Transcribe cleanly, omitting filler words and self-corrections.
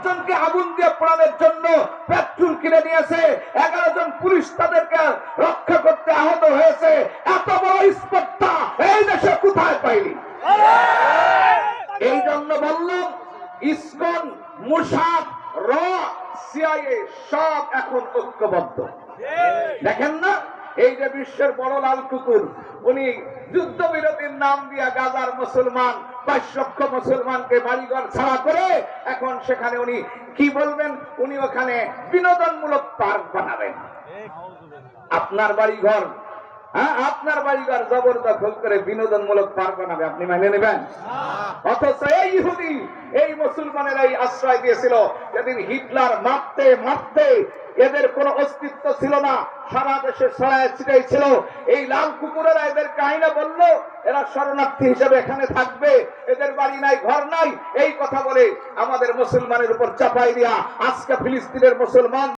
জনকে আগুন দিয়ে পোড়ানোর জন্য পেট্রোল কিনে নিয়েছে, 11 জন পুলিশ তাদেরকে রক্ষা করতে আহত হয়েছে। এত বড় স্পর্ধা এই দেশে কোথায় পাইনি। এই জন্য বললাম ইসকন, মোসাদ, র, সিআইএ সব এখন ঐক্যবদ্ধ। দেখেন না, এই যে বিশ্বের বড় লাল কুকুর, উনি যুদ্ধবিরতির নাম দিয়া গাজার মুসলমান 22 লক্ষ মুসলমানকে বাড়িঘর ছাড়া করে এখন সেখানে উনি কি বলবেন, উনি ওখানে বিনোদনমূলক পার্ক বানাবেন। আপনার বাড়িঘর, হ্যাঁ আপনার বাড়িঘর জবরদখল করে বিনোদনমূলক পার্ক বানাবে, আপনি মেনে নেবেন? অথচ এই ইহুদি এই মুসলমানের এই আশ্রয় দিয়েছিল। যেদিন হিটলার মারতে মারতে এদের কোনো অস্তিত্ব ছিল না, সারা দেশে ছড়ায় ছিটাই ছিল, এই লাল কুকুরেরা এদেরকে আইনা বললো এরা শরণার্থী হিসেবে এখানে থাকবে, এদের বাড়ি নাই ঘর নাই, এই কথা বলে আমাদের মুসলমানের উপর চাপাই দিয়া আজকে ফিলিস্তিনের মুসলমান